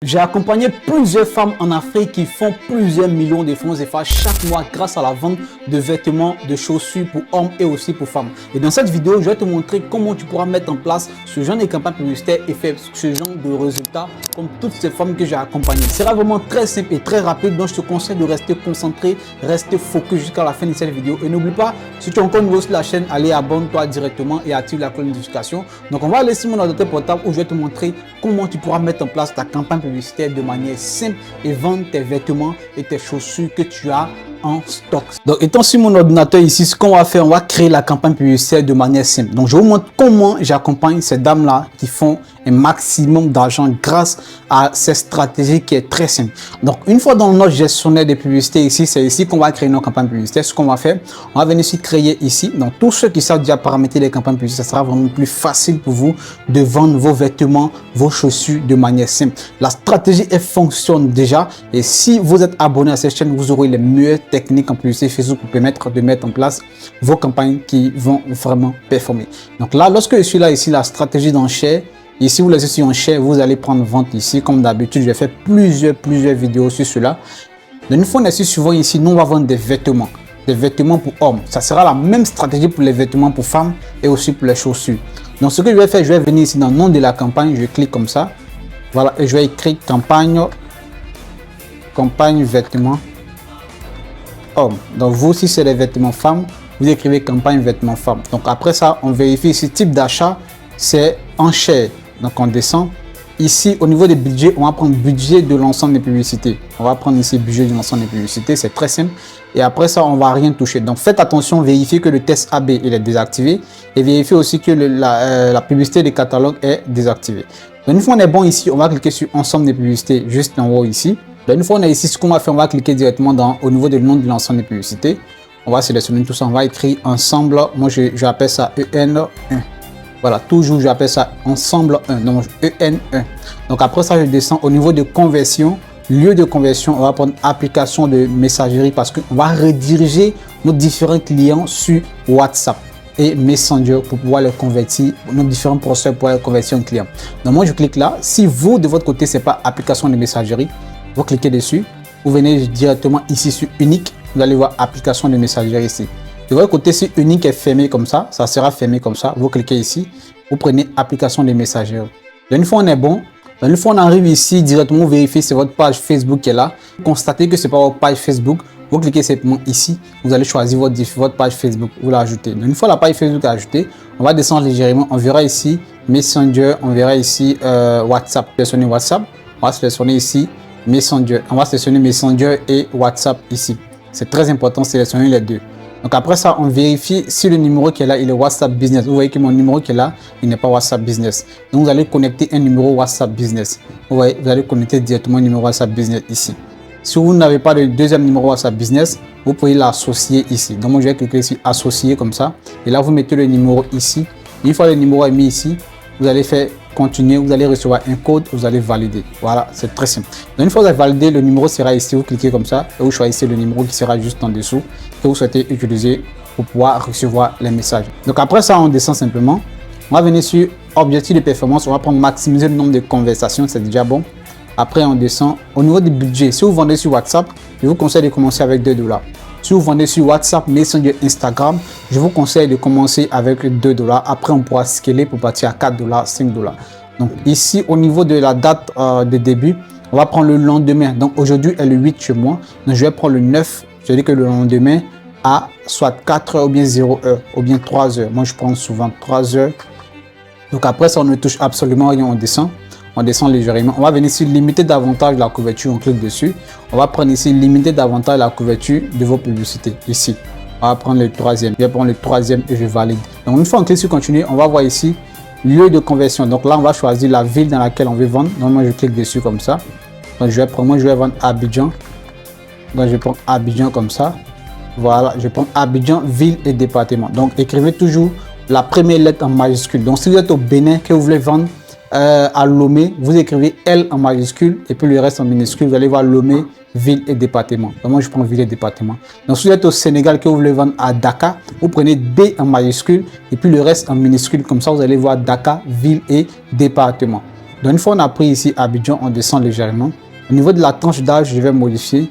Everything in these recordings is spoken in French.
J'ai accompagné plusieurs femmes en Afrique qui font plusieurs millions de francs CFA chaque mois grâce à la vente de vêtements, de chaussures pour hommes et aussi pour femmes. Et dans cette vidéo, je vais te montrer comment tu pourras mettre en place ce genre de campagne publicitaire et faire ce genre de résultats comme toutes ces femmes que j'ai accompagnées. Ce sera vraiment très simple et très rapide, donc je te conseille de rester concentré, rester focus jusqu'à la fin de cette vidéo. Et n'oublie pas, si tu es encore nouveau sur la chaîne, allez abonne-toi directement et active la cloche de notification. Donc on va aller sur mon ordinateur portable où je vais te montrer comment tu pourras mettre en place ta campagne publicitaire de manière simple et vendre tes vêtements et tes chaussures que tu as en stock. Donc étant sur mon ordinateur ici, ce qu'on va faire, on va créer la campagne publicitaire de manière simple. Donc je vous montre comment j'accompagne ces dames là qui font un maximum d'argent grâce à cette stratégie qui est très simple. Donc une fois dans notre gestionnaire de publicité ici, c'est ici qu'on va créer nos campagnes publicitaires. Ce qu'on va faire, on va venir ici créer ici. Donc tous ceux qui savent déjà paramétrer les campagnes publicitaires, ça sera vraiment plus facile pour vous de vendre vos vêtements, vos chaussures de manière simple. La stratégie elle fonctionne déjà et si vous êtes abonné à cette chaîne, vous aurez les meilleures techniques en publicité Facebook pour permettre de mettre en place vos campagnes qui vont vraiment performer. Donc là, lorsque je suis là ici, la stratégie d'enchère. Ici, vous laissez sur enchère, vous allez prendre vente ici. Comme d'habitude, je vais faire plusieurs vidéos sur cela. Donc, une fois on est suivant ici, nous on va vendre des vêtements pour hommes. Ça sera la même stratégie pour les vêtements pour femmes et aussi pour les chaussures. Donc, ce que je vais faire, je vais venir ici dans le nom de la campagne, je clique comme ça. Voilà, et je vais écrire campagne vêtements hommes. Donc, vous, si c'est les vêtements femmes, vous écrivez campagne vêtements femmes. Donc, après ça, on vérifie ici type d'achat, c'est enchère. Donc on descend ici au niveau des budgets, on va prendre budget de l'ensemble des publicités. On va prendre ici budget de l'ensemble des publicités, c'est très simple. Et après ça, on va rien toucher. Donc faites attention, vérifiez que le test AB il est désactivé et vérifiez aussi que la publicité des catalogues est désactivée. Donc une fois on est bon ici, on va cliquer sur ensemble des publicités juste en haut ici. Donc une fois on est ici, ce qu'on va faire, on va cliquer directement au niveau du nom de l'ensemble des publicités. On va sélectionner tout ça, on va écrire ensemble. Moi j'appelle ça EN1. Voilà, toujours j'appelle ça ensemble 1, donc EN1. Donc après ça, je descends au niveau de conversion, lieu de conversion, on va prendre application de messagerie parce qu'on va rediriger nos différents clients sur WhatsApp et Messenger pour pouvoir les convertir, nos différents procès pour les convertir en clients. Donc moi je clique là. Si vous de votre côté c'est pas application de messagerie, vous cliquez dessus, vous venez directement ici sur unique, vous allez voir application de messagerie ici. De votre côté, si unique est fermé comme ça sera fermé comme ça. Vous cliquez ici, vous prenez application de messagerie. Une fois on est bon, une fois on arrive ici, directement vous vérifiez c'est votre page Facebook qui est là. Constatez que c'est pas votre page Facebook, vous cliquez simplement ici, vous allez choisir votre page Facebook, vous l'ajoutez. Une fois la page Facebook est ajoutée, on va descendre légèrement, on verra ici Messenger, on verra ici WhatsApp. Sélectionnez WhatsApp, on va sélectionner ici Messenger, on va sélectionner Messenger et WhatsApp ici. C'est très important de sélectionner les deux. Donc après ça, on vérifie si le numéro qui est là, il est WhatsApp Business. Vous voyez que mon numéro qui est là, il n'est pas WhatsApp Business. Donc vous allez connecter un numéro WhatsApp Business. Vous voyez, vous allez connecter directement un numéro WhatsApp Business ici. Si vous n'avez pas de deuxième numéro WhatsApp Business, vous pouvez l'associer ici. Donc moi, je vais cliquer sur associer comme ça. Et là, vous mettez le numéro ici. Une fois le numéro est mis ici, vous allez faire continuer, vous allez recevoir un code, vous allez valider. Voilà, c'est très simple. Donc une fois que vous avez validé, le numéro sera ici, vous cliquez comme ça et vous choisissez le numéro qui sera juste en dessous que vous souhaitez utiliser pour pouvoir recevoir les messages. Donc après ça, on descend simplement. On va venir sur objectif de performance, on va prendre maximiser le nombre de conversations, c'est déjà bon. Après, on descend au niveau du budget. Si vous vendez sur WhatsApp, je vous conseille de commencer avec $2. Si vous vendez sur WhatsApp, Messenger, Instagram, je vous conseille de commencer avec $2. Après, on pourra scaler pour partir à $4, $5. Donc ici, au niveau de la date de début, on va prendre le lendemain. Donc aujourd'hui est le 8 chez moi. Donc je vais prendre le 9. Je dis que le lendemain à soit 4 heures ou bien 0 heure ou bien 3 heures. Moi, je prends souvent 3 heures. Donc après ça, on ne touche absolument rien. On descend légèrement. On va venir ici limiter davantage la couverture. On clique dessus. On va prendre ici limiter davantage la couverture de vos publicités. Ici, on va prendre le troisième. Je vais prendre le troisième et je valide. Donc une fois on clique sur continuer, on va voir ici lieu de conversion. Donc là, on va choisir la ville dans laquelle on veut vendre. Donc moi, je clique dessus comme ça. Donc je vais vendre Abidjan. Donc je prends Abidjan comme ça. Voilà, je prends Abidjan, ville et département. Donc écrivez toujours la première lettre en majuscule. Donc si vous êtes au Bénin que vous voulez vendre à Lomé, vous écrivez L en majuscule et puis le reste en minuscule. Vous allez voir Lomé, ville et département. Donc moi je prends ville et département. Donc si vous êtes au Sénégal que vous voulez vendre à Dakar, vous prenez D en majuscule et puis le reste en minuscule. Comme ça vous allez voir Dakar, ville et département. Donc une fois on a pris ici Abidjan, on descend légèrement. Au niveau de la tranche d'âge, je vais modifier.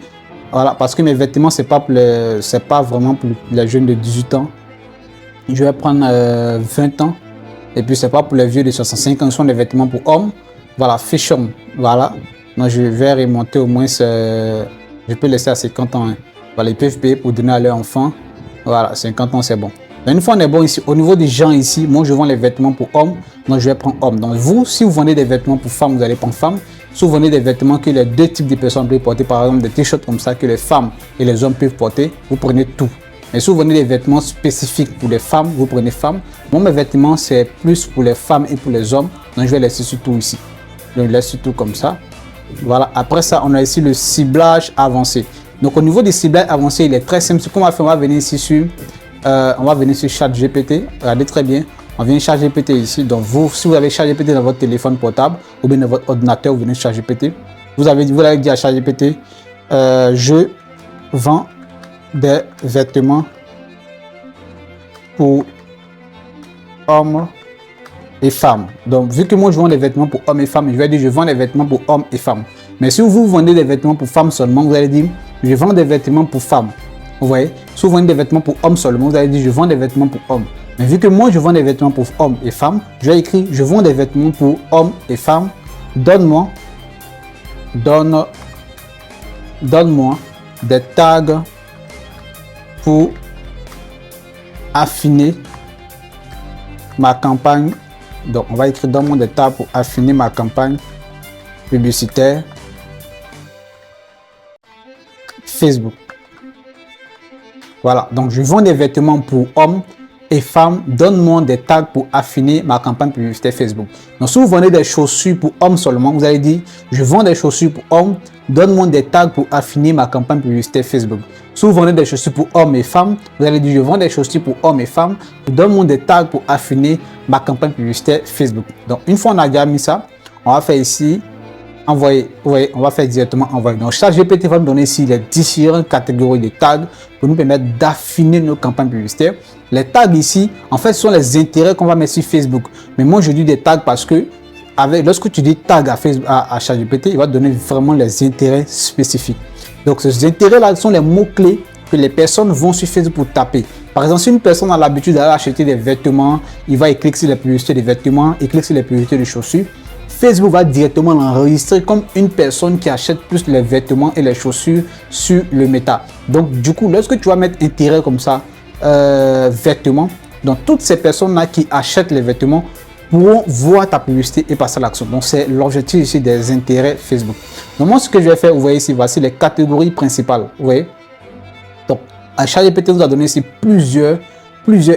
Voilà, parce que mes vêtements, c'est pas vraiment pour les jeunes de 18 ans. Je vais prendre 20 ans. Et puis c'est pas pour les vieux de 65 ans, ce sont des vêtements pour hommes. Voilà, fashion. Voilà. Donc je vais remonter au moins, je peux laisser à 50 ans. Hein. Voilà, ils peuvent payer pour donner à leur enfant. Voilà, 50 ans c'est bon. Donc, une fois on est bon ici, au niveau des gens ici, moi je vends les vêtements pour hommes, donc je vais prendre homme. Donc vous, si vous vendez des vêtements pour femmes, vous allez prendre femme. Si vous vendez des vêtements que les deux types de personnes peuvent porter, par exemple des t-shirts comme ça que les femmes et les hommes peuvent porter, vous prenez tout. Mais si vous vendez des vêtements spécifiques pour les femmes, vous prenez femmes. Moi, mes vêtements, c'est plus pour les femmes et pour les hommes. Donc, je vais laisser sur tout ici. Donc, je laisse sur tout comme ça. Voilà. Après ça, on a ici le ciblage avancé. Donc, au niveau du ciblage avancé, il est très simple. Ce qu'on va faire, on va venir ici sur, ChatGPT. Regardez très bien. On vient ChatGPT ici. Donc, vous, si vous avez ChatGPT dans votre téléphone portable ou bien dans votre ordinateur, vous venez ChatGPT. Vous allez dire à ChatGPT, je vends des vêtements pour hommes et femmes. Donc, vu que moi, je vends des vêtements pour hommes et femmes, je vais dire je vends des vêtements pour hommes et femmes. Mais si vous vendez des vêtements pour femmes seulement, vous allez dire je vends des vêtements pour femmes. Vous voyez? Si vous vendez des vêtements pour hommes seulement, vous allez dire je vends des vêtements pour hommes. Mais vu que moi, je vends des vêtements pour hommes et femmes, je vais écrire je vends des vêtements pour hommes et femmes. Donne-moi des tags pour affiner ma campagne. Donc, on va écrire dans mon détail pour affiner ma campagne publicitaire Facebook. Voilà, donc je vends des vêtements pour hommes et femmes. Donne-moi des tags pour affiner ma campagne publicitaire Facebook. Donc, si vous vendez des chaussures pour hommes seulement, vous allez dire je vends des chaussures pour hommes. Donne-moi des tags pour affiner ma campagne publicitaire Facebook. Si vous vendez des chaussures pour hommes et femmes, vous allez dire je vends des chaussures pour hommes et femmes. Donne-moi des tags pour affiner ma campagne publicitaire Facebook. Donc, une fois on a déjà mis ça, on va faire ici envoyer. Vous voyez, on va faire directement envoyer. Donc, ChatGPT va nous donner ici les différentes catégories de tags pour nous permettre d'affiner nos campagnes publicitaires. Les tags ici, en fait, sont les intérêts qu'on va mettre sur Facebook. Mais moi, je dis des tags parce que lorsque tu dis tag à ChatGPT, il va te donner vraiment les intérêts spécifiques. Donc, ces intérêts-là sont les mots-clés que les personnes vont sur Facebook pour taper. Par exemple, si une personne a l'habitude d'aller acheter des vêtements, il va cliquer sur les publicités des vêtements, il clique sur les publicités de chaussures. Facebook va directement l'enregistrer comme une personne qui achète plus les vêtements et les chaussures sur le Meta. Donc, du coup, lorsque tu vas mettre intérêt comme ça, vêtements, donc toutes ces personnes-là qui achètent les vêtements pourront voir ta publicité et passer à l'action. Donc, c'est l'objectif ici des intérêts Facebook. Donc, moi, ce que je vais faire, vous voyez ici, voici les catégories principales. Vous voyez? Donc, ChatGPT nous a donné ici plusieurs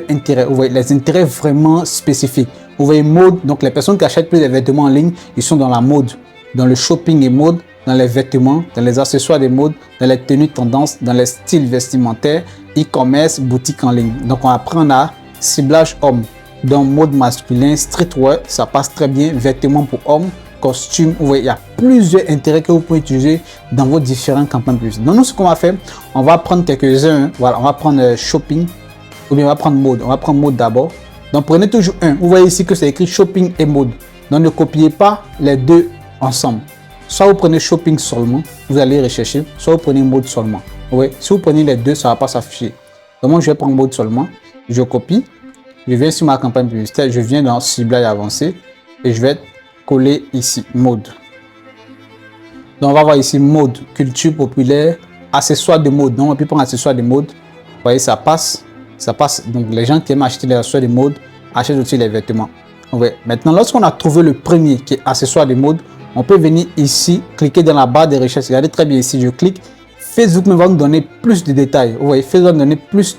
intérêts. Vous voyez, les intérêts vraiment spécifiques. Vous voyez, mode. Donc, les personnes qui achètent plus de vêtements en ligne, ils sont dans la mode, dans le shopping et mode, dans les vêtements, dans les accessoires de mode, dans les tenues tendance, dans les styles vestimentaires, e-commerce, boutique en ligne. Donc, on va prendre à ciblage homme. Dans mode masculin, streetwear, ça passe très bien. Vêtements pour hommes, costumes. Vous voyez, il y a plusieurs intérêts que vous pouvez utiliser dans vos différentes campagnes publicitaires. Donc, nous, ce qu'on va faire, on va prendre quelques-uns. Voilà, on va prendre shopping ou bien on va prendre mode. On va prendre mode d'abord. Donc, prenez toujours un. Vous voyez ici que c'est écrit shopping et mode. Donc, ne copiez pas les deux ensemble. Soit vous prenez shopping seulement, vous allez rechercher, soit vous prenez mode seulement. Vous voyez, si vous prenez les deux, ça ne va pas s'afficher. Donc, moi, je vais prendre mode seulement. Je copie. Je viens sur ma campagne publicitaire, je viens dans ciblage avancé et je vais coller ici mode. Donc on va voir ici mode, culture populaire, accessoires de mode. Donc on peut prendre accessoires de mode. Vous voyez, ça passe. Donc les gens qui aiment acheter les accessoires de mode achètent aussi les vêtements. Ouais. Maintenant, lorsqu'on a trouvé le premier qui est accessoires de mode, on peut venir ici, cliquer dans la barre de recherche. Regardez très bien ici, je clique. Facebook va nous donner plus de détails. Vous voyez, Facebook va nous donner plus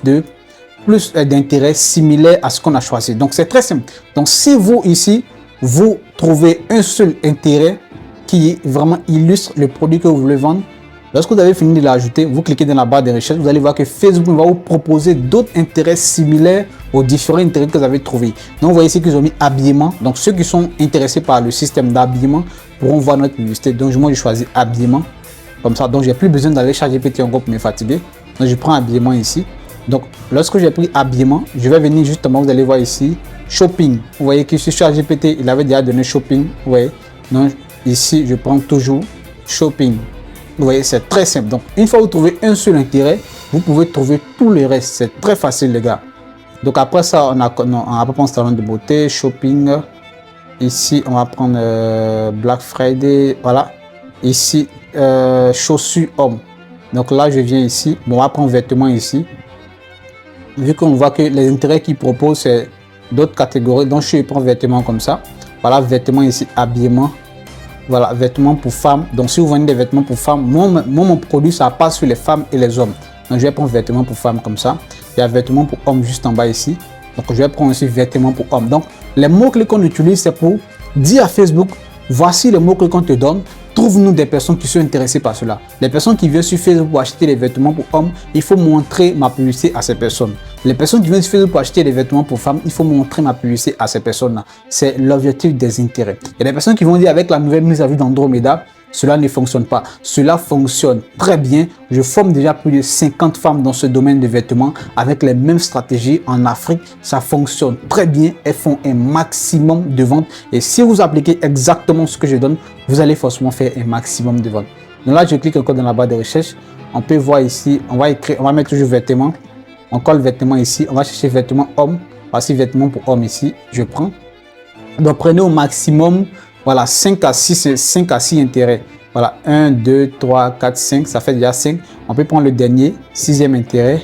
d'intérêts similaires à ce qu'on a choisi. Donc, c'est très simple. Donc, si vous, ici, vous trouvez un seul intérêt qui vraiment illustre le produit que vous voulez vendre, lorsque vous avez fini de l'ajouter, vous cliquez dans la barre de recherche, vous allez voir que Facebook va vous proposer d'autres intérêts similaires aux différents intérêts que vous avez trouvés. Donc, vous voyez ici qu'ils ont mis habillement. Donc, ceux qui sont intéressés par le système d'habillement pourront voir notre publicité. Donc, moi, je choisis habillement. Comme ça, donc, j'ai plus besoin d'aller charger GPT encore pour me fatiguer. Donc, je prends habillement ici. Donc, lorsque j'ai pris habillement, je vais venir justement, vous allez voir ici, shopping. Vous voyez que sur ChatGPT, il avait déjà donné shopping. Vous voyez, Donc ici, je prends toujours shopping. Vous voyez, c'est très simple. Donc une fois que vous trouvez un seul intérêt, vous pouvez trouver tout le reste. C'est très facile, les gars. Donc après ça, on va prendre salon de beauté, shopping. Ici, on va prendre Black Friday. Voilà. Ici, chaussures hommes. Donc là, je viens ici. Bon, on va prendre vêtements ici. Vu qu'on voit que les intérêts qu'ils proposent, c'est d'autres catégories. Donc, je prends vêtements comme ça. Voilà, vêtements ici, habillement. Voilà, vêtements pour femmes. Donc, si vous vendez des vêtements pour femmes, mon produit, ça passe sur les femmes et les hommes. Donc, je vais prendre vêtements pour femmes comme ça. Il y a vêtements pour hommes juste en bas ici. Donc, je vais prendre aussi vêtements pour hommes. Donc, les mots-clés qu'on utilise, c'est pour dire à Facebook, voici les mots-clés qu'on te donne. Trouve-nous des personnes qui sont intéressées par cela. Les personnes qui viennent sur Facebook pour acheter des vêtements pour hommes, il faut montrer ma publicité à ces personnes. Les personnes qui viennent sur Facebook pour acheter des vêtements pour femmes, il faut montrer ma publicité à ces personnes-là. C'est l'objectif des intérêts. Il y a des personnes qui vont dire avec la nouvelle mise à jour d'Andromeda, cela ne fonctionne pas. Cela fonctionne très bien. Je forme déjà plus de 50 femmes dans ce domaine de vêtements avec les mêmes stratégies en Afrique. Ça fonctionne très bien. Elles font un maximum de ventes. Et si vous appliquez exactement ce que je donne, vous allez forcément faire un maximum de ventes. Donc là, je clique encore dans la barre de recherche. On peut voir ici, on va mettre toujours vêtements. On colle vêtements ici. On va chercher vêtements hommes. Voici vêtements pour hommes ici. Je prends. Donc prenez au maximum. Voilà, 5 à 6 intérêts. Voilà, 1, 2, 3, 4, 5. Ça fait déjà 5. On peut prendre le dernier, 6e intérêt.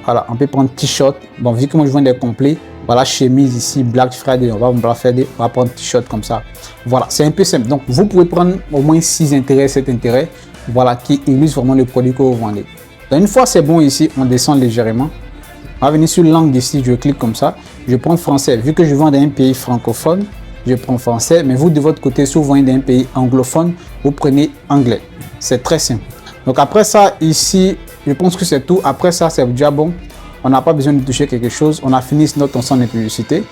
Voilà, on peut prendre t-shirt. Bon, vu que moi je vends des complets. Voilà, chemise ici, Black Friday. On va prendre t-shirt comme ça. Voilà, c'est un peu simple. Donc, vous pouvez prendre au moins 6 intérêts, 7 intérêts. Voilà, qui illustrent vraiment le produit que vous vendez. Donc, une fois c'est bon ici, on descend légèrement. On va venir sur langue ici, je clique comme ça. Je prends français. Vu que je vends dans un pays francophone, je prends français, mais vous de votre côté, si vous vendez dans un pays anglophone, vous prenez anglais. C'est très simple. Donc après ça, ici, je pense que c'est tout. Après ça, c'est déjà bon. On n'a pas besoin de toucher quelque chose. On a fini notre ensemble de publicité.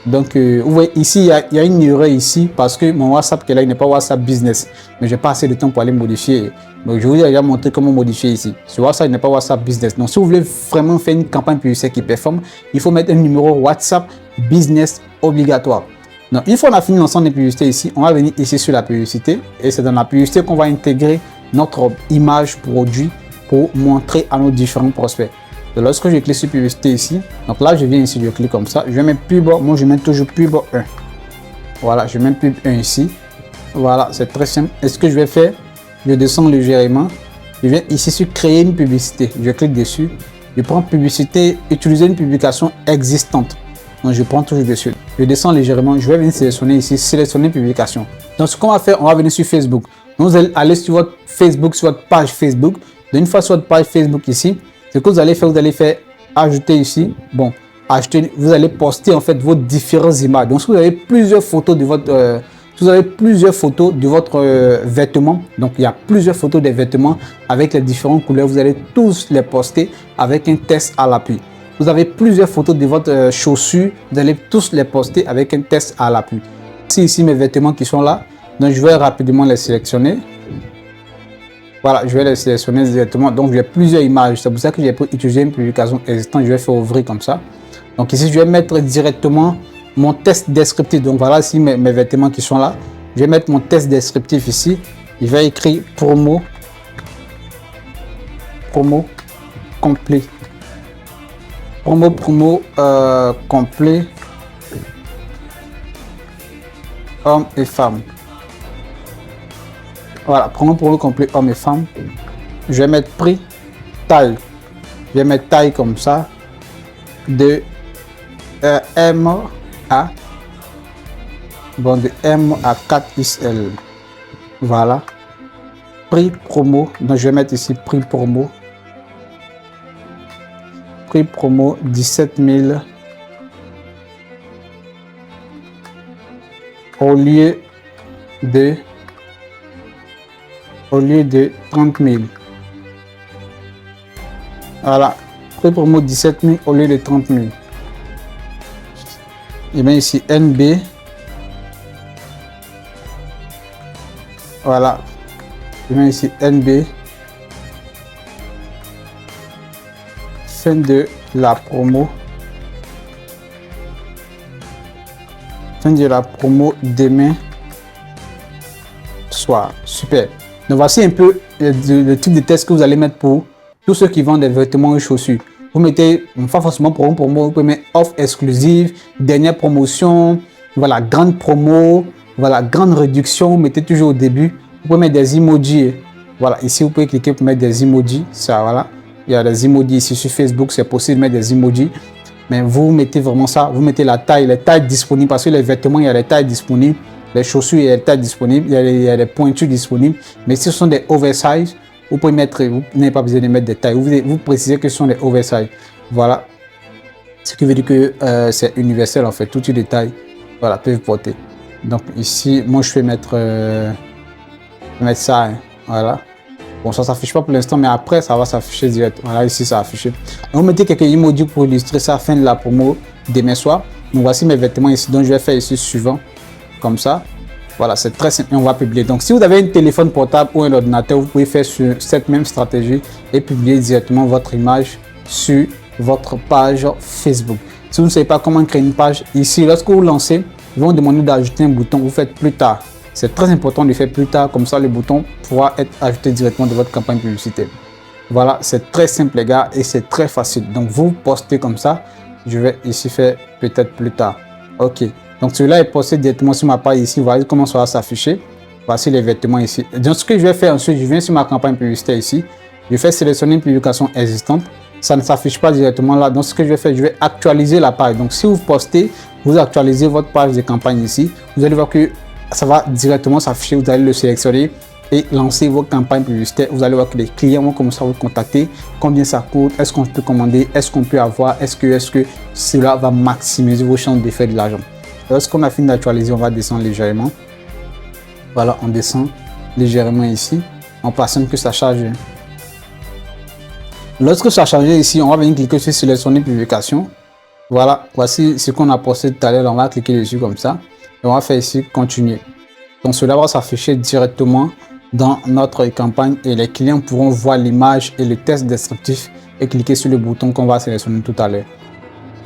Donc, vous voyez, ici, il y a une erreur ici parce que mon WhatsApp qui est là, il n'est pas WhatsApp Business. Mais je n'ai pas assez de temps pour aller modifier. Donc, je vous ai déjà montré comment modifier ici. Sur WhatsApp, il n'est pas WhatsApp Business. Donc, si vous voulez vraiment faire une campagne publicitaire qui performe, il faut mettre un numéro WhatsApp Business obligatoire. Donc, une fois qu'on a fini l'ensemble des publicités ici, on va venir ici sur la publicité. Et c'est dans la publicité qu'on va intégrer notre image produit pour montrer à nos différents prospects. Donc, lorsque je clique sur publicité ici, donc là, je viens ici, je clique comme ça. Je vais mettre pub, moi je mets toujours pub 1. Voilà, je mets pub 1 ici. Voilà, c'est très simple. Et ce que je vais faire, je descends légèrement. Je viens ici sur créer une publicité. Je clique dessus. Je prends publicité, utiliser une publication existante. Donc, je prends toujours dessus. Je descends légèrement. Je vais venir sélectionner ici, sélectionner publication. Donc, ce qu'on va faire, on va venir sur Facebook. Donc, vous allez aller sur votre Facebook, sur votre page Facebook. Donc, une fois sur votre page Facebook ici, ce que vous allez faire ajouter ici. Bon, ajouter, vous allez poster en fait vos différentes images. Donc, si vous avez plusieurs photos de votre, vêtement, donc il y a plusieurs photos des vêtements avec les différentes couleurs, vous allez tous les poster avec un test à l'appui. Vous avez plusieurs photos de votre chaussure, vous allez tous les poster avec un test à l'appui. C'est ici mes vêtements qui sont là, donc je vais rapidement les sélectionner. Voilà, je vais les sélectionner directement. Donc, j'ai plusieurs images. C'est pour ça que j'ai utilisé une publication existante. Je vais faire ouvrir comme ça. Donc, ici, je vais mettre directement mon test descriptif. Donc, voilà ici mes vêtements qui sont là. Je vais mettre mon test descriptif ici. Je vais écrire promo complet. Promo complet. Hommes et femmes. Voilà, promo complet hommes et femmes. Je vais mettre prix, taille. Je vais mettre taille comme ça. De M à 4XL. Voilà. Prix promo. Donc je vais mettre ici prix promo. Prix promo 17 000. Au lieu de 30 000. Voilà. Prix promo 17 000 au lieu de 30 000. Et bien ici NB. Voilà. Et bien ici NB. Fin de la promo. Fin de la promo demain. accessoires. Super. Donc voici un peu le type de test que vous allez mettre pour tous ceux qui vendent des vêtements et chaussures. Vous mettez, pas forcément promo, vous pouvez mettre offre exclusive, dernière promotion, voilà, grande promo, voilà, grande réduction, vous mettez toujours au début. Vous pouvez mettre des emojis. Voilà, ici vous pouvez cliquer pour mettre des emojis. Ça, voilà, il y a des emojis ici sur Facebook, c'est possible de mettre des emojis. Mais vous mettez vraiment ça, vous mettez la taille, les tailles disponibles, parce que les vêtements, il y a les tailles disponibles, les chaussures, il y a les tailles disponibles, il y a les pointures disponibles. Mais si ce sont des oversize, vous pouvez mettre, vous n'avez pas besoin de mettre des tailles, vous précisez que ce sont des oversize. Voilà, ce qui veut dire que c'est universel en fait, tout type de taille, voilà, peuvent porter. Donc ici, moi je vais mettre ça, hein, voilà. Bon, ça ne s'affiche pas pour l'instant, mais après, ça va s'afficher direct. Voilà, ici, ça a affiché. Donc, vous mettez quelques emojis pour illustrer ça à la fin de la promo demain soir. Donc, voici mes vêtements ici. Donc, je vais faire ici suivant, comme ça. Voilà, c'est très simple et on va publier. Donc, si vous avez un téléphone portable ou un ordinateur, vous pouvez faire sur cette même stratégie et publier directement votre image sur votre page Facebook. Si vous ne savez pas comment créer une page, ici, lorsque vous lancez, ils vont vous demander d'ajouter un bouton. Vous faites plus tard. C'est très important de faire plus tard, comme ça le bouton pourra être ajouté directement de votre campagne publicitaire. Voilà, c'est très simple les gars et c'est très facile. Donc vous postez comme ça, je vais ici faire peut-être plus tard. Ok, donc celui-là est posté directement sur ma page ici, voyez comment ça va s'afficher. Voici les vêtements ici. Donc ce que je vais faire ensuite, je viens sur ma campagne publicitaire ici, je vais sélectionner une publication existante. Ça ne s'affiche pas directement là, donc ce que je vais faire, je vais actualiser la page. Donc si vous postez, vous actualisez votre page de campagne ici, vous allez voir que ça va directement s'afficher, vous allez le sélectionner et lancer vos campagnes publicitaires. Vous allez voir que les clients vont commencer à vous contacter. Combien ça coûte? Est-ce qu'on peut commander? Est-ce qu'on peut avoir? Est-ce que cela va maximiser vos chances de faire de l'argent? Lorsqu'on a fini d'actualiser, on va descendre légèrement. Voilà, on descend légèrement ici en passant que ça charge. Lorsque ça a chargé ici, on va venir cliquer sur sélectionner publication. Voilà, voici ce qu'on a posté tout à l'heure. On va cliquer dessus comme ça. Et on va faire ici continuer. Donc cela va s'afficher directement dans notre campagne et les clients pourront voir l'image et le test descriptif et cliquer sur le bouton qu'on va sélectionner tout à l'heure.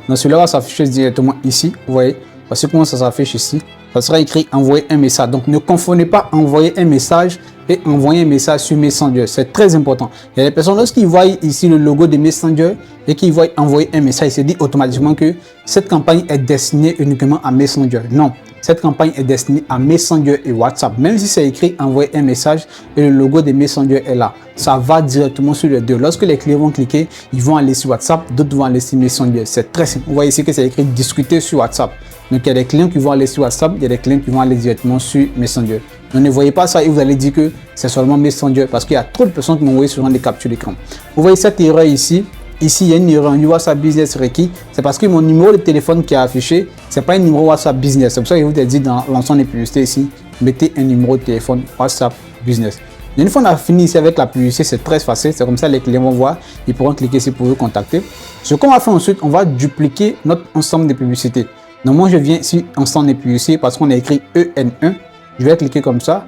Donc cela va s'afficher directement ici. Vous voyez, voici comment ça s'affiche ici. Ça sera écrit envoyer un message. Donc ne confondez pas envoyer un message et envoyer un message sur Messenger. C'est très important. Il y a des personnes, lorsqu'ils voient ici le logo de Messenger et qu'ils voient envoyer un message, ils se disent automatiquement que cette campagne est destinée uniquement à Messenger. Non. Cette campagne est destinée à Messenger et WhatsApp. Même si c'est écrit envoyer un message et le logo de Messenger est là, ça va directement sur les deux. Lorsque les clients vont cliquer, ils vont aller sur WhatsApp, d'autres vont aller sur Messenger. C'est très simple. Vous voyez ici que c'est écrit discuter sur WhatsApp. Donc il y a des clients qui vont aller sur WhatsApp, il y a des clients qui vont aller directement sur Messenger. Donc ne voyez pas ça et vous allez dire que c'est seulement Messenger parce qu'il y a trop de personnes qui m'ont envoyé souvent des captures d'écran. Vous voyez cette erreur ici. Ici, il y a une erreur, un WhatsApp Business requis. C'est parce que mon numéro de téléphone qui est affiché, ce n'est pas un numéro WhatsApp Business. C'est pour ça que je vous ai dit dans l'ensemble des publicités ici, mettez un numéro de téléphone WhatsApp Business. Et une fois qu'on a fini ici avec la publicité, c'est très facile. C'est comme ça les clients vont voir, ils pourront cliquer ici pour vous contacter. Ce qu'on va faire ensuite, on va dupliquer notre ensemble de publicités. Donc moi, je viens ici, ensemble de publicités, parce qu'on a écrit EN1. Je vais cliquer comme ça.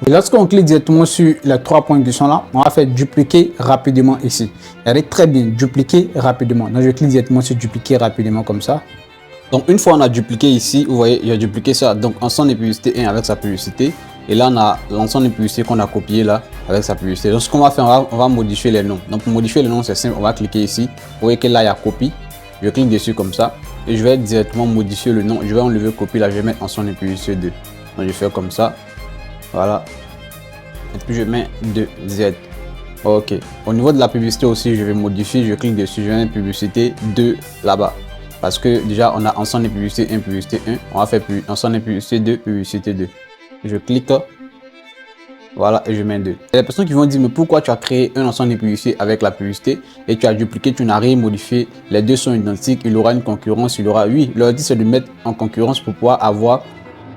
Et lorsqu'on clique directement sur les trois points qui sont là, on va faire dupliquer rapidement ici. Regardez très bien, dupliquer rapidement. Donc je clique directement sur dupliquer rapidement comme ça. Donc une fois on a dupliqué ici, vous voyez, il a dupliqué ça. Donc ensemble de publicité 1 avec sa publicité. Et là on a l'ensemble de publicité qu'on a copié là avec sa publicité. Donc ce qu'on va faire, on va modifier les noms. Donc pour modifier les noms, c'est simple, on va cliquer ici. Vous voyez que là il y a copie. Je clique dessus comme ça. Et je vais directement modifier le nom. Je vais enlever copie là, je vais mettre ensemble de publicité 2. Donc je fais comme ça. Voilà. Et puis je mets 2Z. Ok. Au niveau de la publicité aussi, je vais modifier. Je clique dessus. Je vais mettre publicité 2 là-bas. Parce que déjà, on a ensemble de publicité 1, publicité 1. On va faire ensemble de publicité 2, publicité 2. Je clique. Voilà. Et je mets 2. Il y a des personnes qui vont dire, mais pourquoi tu as créé un ensemble de publicité avec la publicité et tu as dupliqué, tu n'as rien modifié. Les deux sont identiques. Il aura une concurrence. Il aura, oui. Leur dit, c'est de mettre en concurrence pour pouvoir avoir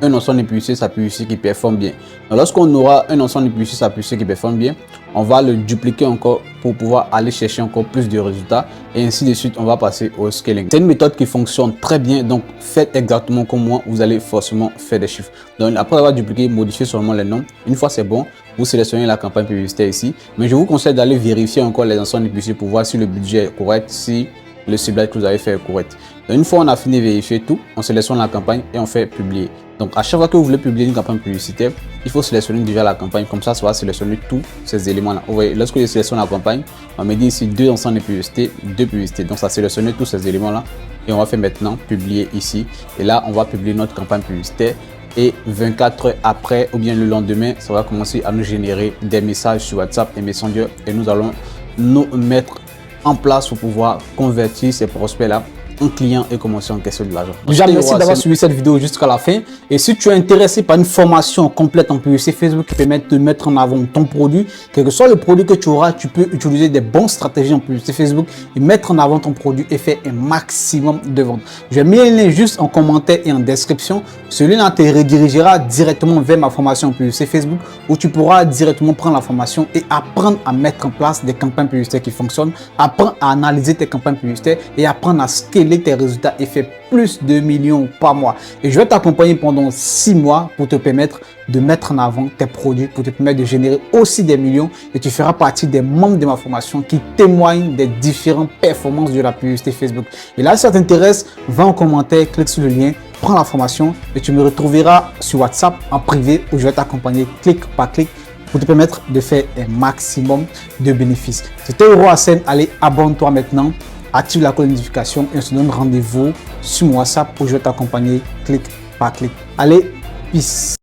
un ensemble de publicité, sa publicité qui performe bien. Donc, lorsqu'on aura un ensemble de publicité, sa publicité qui performe bien, on va le dupliquer encore pour pouvoir aller chercher encore plus de résultats et ainsi de suite, on va passer au scaling. C'est une méthode qui fonctionne très bien, donc faites exactement comme moi, vous allez forcément faire des chiffres. Donc après avoir dupliqué, modifiez seulement les noms. Une fois c'est bon, vous sélectionnez la campagne publicitaire ici, mais je vous conseille d'aller vérifier encore les ensembles de publicité pour voir si le budget est correct, si le ciblage que vous avez fait est correct. Donc, une fois on a fini de vérifier tout, on sélectionne la campagne et on fait publier. Donc à chaque fois que vous voulez publier une campagne publicitaire, il faut sélectionner déjà la campagne, comme ça va sélectionner tous ces éléments-là. Vous voyez, lorsque je sélectionne la campagne, on me dit ici 2 ensembles de publicité, 2 publicités. Donc ça sélectionne tous ces éléments-là et on va faire maintenant publier ici. Et là, on va publier notre campagne publicitaire. Et 24 heures après ou bien le lendemain, ça va commencer à nous générer des messages sur WhatsApp et Messenger et nous allons nous mettre en place pour pouvoir convertir ces prospects-là en clients et commencer à encaisser de l'argent. Déjà, merci d'avoir suivi cette vidéo jusqu'à la fin. Et si tu es intéressé par une formation complète en publicité Facebook qui permet de mettre en avant ton produit, quel que soit le produit que tu auras, tu peux utiliser des bonnes stratégies en publicité Facebook et mettre en avant ton produit et faire un maximum de ventes. Je vais mettre les liens juste en commentaire et en description. Ce lien te redirigera directement vers ma formation en publicité Facebook où tu pourras directement prendre la formation et apprendre à mettre en place des campagnes publicitaires qui fonctionnent, apprendre à analyser tes campagnes publicitaires et apprendre à scaler tes résultats et faire plus de millions par mois. Et je vais t'accompagner pendant 6 mois pour te permettre de mettre en avant tes produits, pour te permettre de générer aussi des millions et tu feras partie des membres de ma formation qui témoignent des différentes performances de la publicité Facebook. Et là, si ça t'intéresse, va en commentaire, clique sur le lien, prends la formation et tu me retrouveras sur WhatsApp en privé où je vais t'accompagner clic par clic pour te permettre de faire un maximum de bénéfices. C'était Euro Hassen. Allez, abonne-toi maintenant. Active la cloche de notification et on se donne rendez-vous sur mon WhatsApp où je vais t'accompagner clic par clic. Allez, peace.